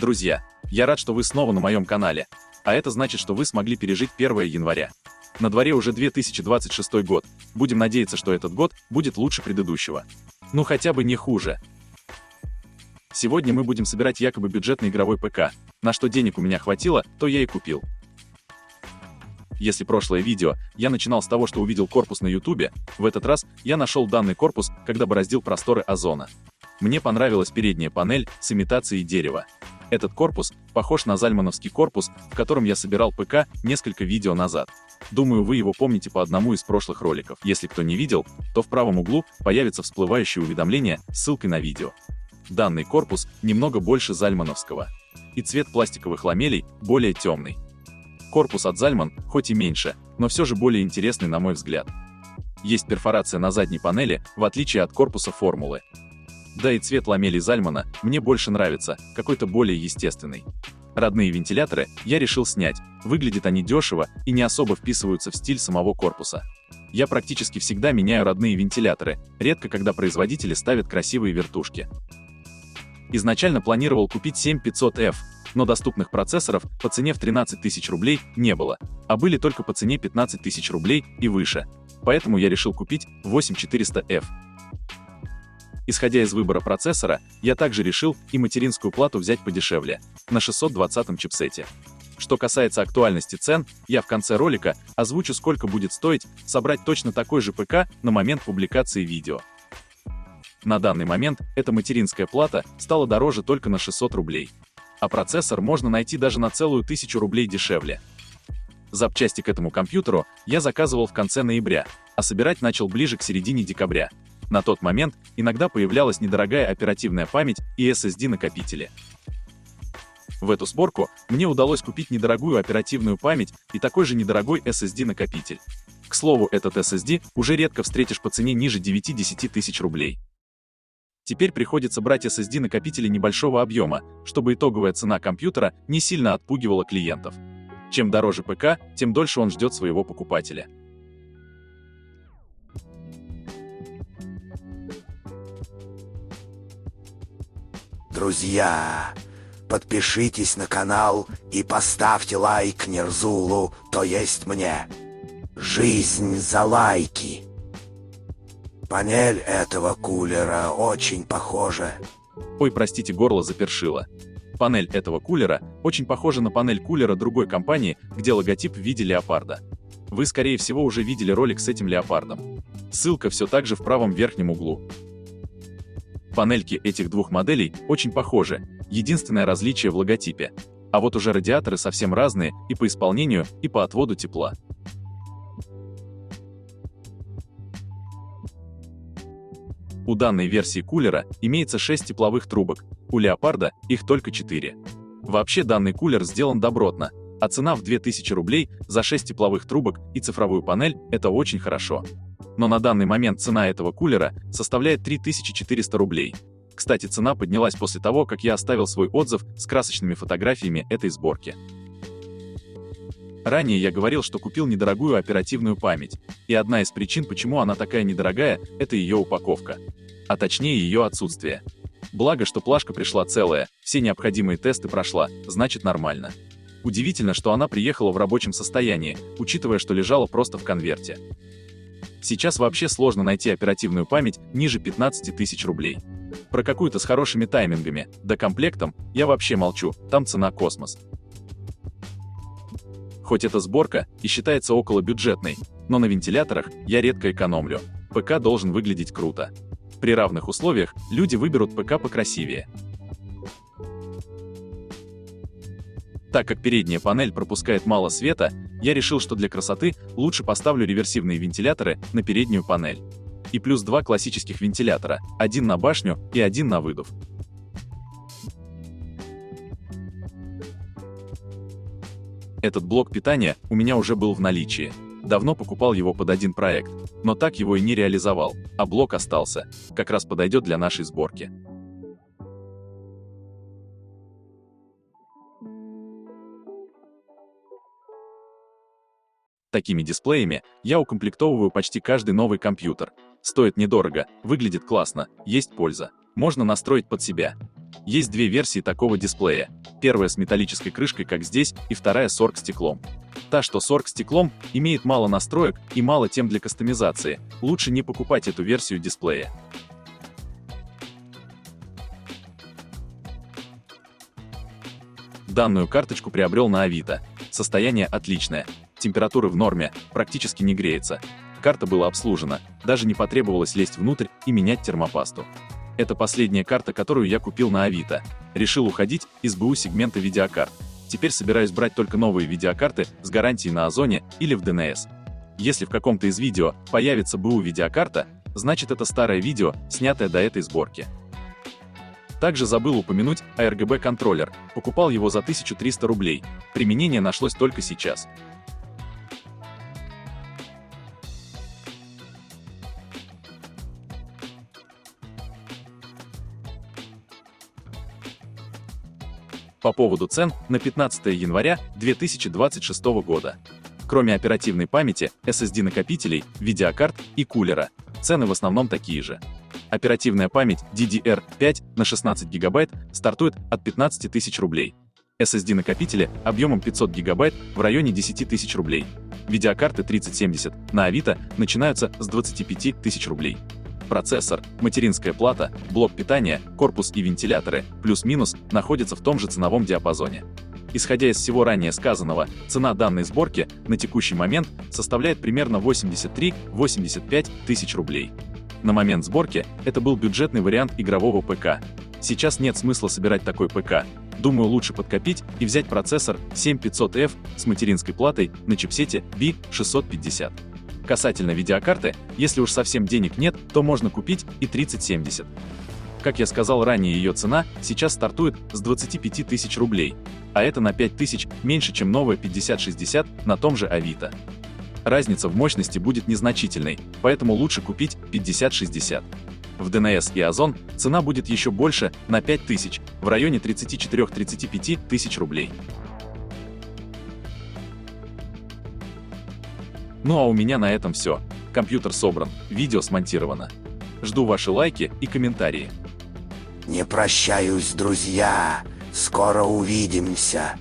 Друзья, я рад, что вы снова на моем канале, а это значит, что вы смогли пережить 1 января. На дворе уже 2026 год, будем надеяться, что этот год будет лучше предыдущего. Ну хотя бы не хуже. Сегодня мы будем собирать якобы бюджетный игровой ПК, на что денег у меня хватило, то я и купил. Если прошлое видео я начинал с того, что увидел корпус на ютубе, в этот раз я нашел данный корпус, когда бороздил просторы Озона. Мне понравилась передняя панель с имитацией дерева. Этот корпус похож на зальмановский корпус, в котором я собирал ПК несколько видео назад. Думаю, вы его помните по одному из прошлых роликов. Если кто не видел, то в правом углу появится всплывающее уведомление с ссылкой на видео. Данный корпус немного больше зальмановского. И цвет пластиковых ламелей более темный. Корпус от Зальман хоть и меньше, но все же более интересный на мой взгляд. Есть перфорация на задней панели, в отличие от корпуса Формулы. Да и цвет ламелей Зальмана мне больше нравится, какой-то более естественный. Родные вентиляторы я решил снять, выглядят они дешево и не особо вписываются в стиль самого корпуса. Я практически всегда меняю родные вентиляторы, редко когда производители ставят красивые вертушки. Изначально планировал купить 7500F, но доступных процессоров по цене в 13 тысяч рублей не было, а были только по цене 15 тысяч рублей и выше. Поэтому я решил купить 8400F. Исходя из выбора процессора, я также решил и материнскую плату взять подешевле, на 620-м чипсете. Что касается актуальности цен, я в конце ролика озвучу, сколько будет стоить собрать точно такой же ПК на момент публикации видео. На данный момент эта материнская плата стала дороже только на 600 рублей. А процессор можно найти даже на целую 1000 рублей дешевле. Запчасти к этому компьютеру я заказывал в конце ноября, а собирать начал ближе к середине декабря. На тот момент иногда появлялась недорогая оперативная память и SSD-накопители. В эту сборку мне удалось купить недорогую оперативную память и такой же недорогой SSD-накопитель. К слову, этот SSD уже редко встретишь по цене ниже 9-10 тысяч рублей. Теперь приходится брать SSD-накопители небольшого объема, чтобы итоговая цена компьютера не сильно отпугивала клиентов. Чем дороже ПК, тем дольше он ждет своего покупателя. Друзья, подпишитесь на канал и поставьте лайк Нерзулу, то есть мне. Жизнь за лайки. Панель этого кулера очень похожа. Ой, простите, горло запершило. Панель этого кулера очень похожа на панель кулера другой компании, где логотип в виде леопарда. Вы, скорее всего, уже видели ролик с этим леопардом. Ссылка все так же в правом верхнем углу. Панельки этих двух моделей очень похожи, единственное различие в логотипе. А вот уже радиаторы совсем разные и по исполнению, и по отводу тепла. У данной версии кулера имеется 6 тепловых трубок, у Леопарда их только 4. Вообще данный кулер сделан добротно, а цена в 2000 рублей за 6 тепловых трубок и цифровую панель – это очень хорошо. Но на данный момент цена этого кулера составляет 3400 рублей. Кстати, цена поднялась после того, как я оставил свой отзыв с красочными фотографиями этой сборки. Ранее я говорил, что купил недорогую оперативную память, и одна из причин, почему она такая недорогая, это ее упаковка. А точнее ее отсутствие. Благо, что плашка пришла целая, все необходимые тесты прошла, значит нормально. Удивительно, что она приехала в рабочем состоянии, учитывая, что лежала просто в конверте. Сейчас вообще сложно найти оперативную память ниже 15 тысяч рублей. Про какую-то с хорошими таймингами, да комплектом, я вообще молчу, там цена космос. Хоть эта сборка и считается около бюджетной, но на вентиляторах я редко экономлю. ПК должен выглядеть круто. При равных условиях люди выберут ПК покрасивее. Так как передняя панель пропускает мало света, я решил, что для красоты лучше поставлю реверсивные вентиляторы на переднюю панель. И плюс 2 классических вентилятора, один на башню и один на выдув. Этот блок питания у меня уже был в наличии. Давно покупал его под один проект, но так его и не реализовал, а блок остался. Как раз подойдет для нашей сборки. Такими дисплеями я укомплектовываю почти каждый новый компьютер. Стоит недорого, выглядит классно, есть польза. Можно настроить под себя. Есть две версии такого дисплея. Первая с металлической крышкой, как здесь, и вторая с оргстеклом. Та, что с оргстеклом, имеет мало настроек и мало тем для кастомизации. Лучше не покупать эту версию дисплея. Данную карточку приобрел на Авито. Состояние отличное. Температура в норме, практически не греется. Карта была обслужена, даже не потребовалось лезть внутрь и менять термопасту. Это последняя карта, которую я купил на Авито. Решил уходить из БУ сегмента видеокарт. Теперь собираюсь брать только новые видеокарты с гарантией на Озоне или в ДНС. Если в каком-то из видео появится БУ видеокарта, значит это старое видео, снятое до этой сборки. Также забыл упомянуть ARGB контроллер. Покупал его за 1300 рублей. Применение нашлось только сейчас. По поводу цен на 15 января 2026 года. Кроме оперативной памяти, SSD-накопителей, видеокарт и кулера, цены в основном такие же. Оперативная память DDR5 на 16 ГБ стартует от 15 тысяч рублей. SSD-накопители объемом 500 ГБ в районе 10 тысяч рублей. Видеокарты 3070 на Авито начинаются с 25 тысяч рублей. Процессор, материнская плата, блок питания, корпус и вентиляторы, плюс-минус, находятся в том же ценовом диапазоне. Исходя из всего ранее сказанного, цена данной сборки на текущий момент составляет примерно 83-85 тысяч рублей. На момент сборки это был бюджетный вариант игрового ПК. Сейчас нет смысла собирать такой ПК. Думаю, лучше подкопить и взять процессор 7500F с материнской платой на чипсете B650. Касательно видеокарты, если уж совсем денег нет, то можно купить и 3070. Как я сказал ранее, ее цена сейчас стартует с 25 тысяч рублей, а это на 5000 меньше, чем новая 5060 на том же Авито. Разница в мощности будет незначительной, поэтому лучше купить 5060. В ДНС и Озон цена будет еще больше, на 5000, в районе 34-35 тысяч рублей. Ну а у меня на этом все. Компьютер собран, видео смонтировано. Жду ваши лайки и комментарии. Не прощаюсь, друзья. Скоро увидимся.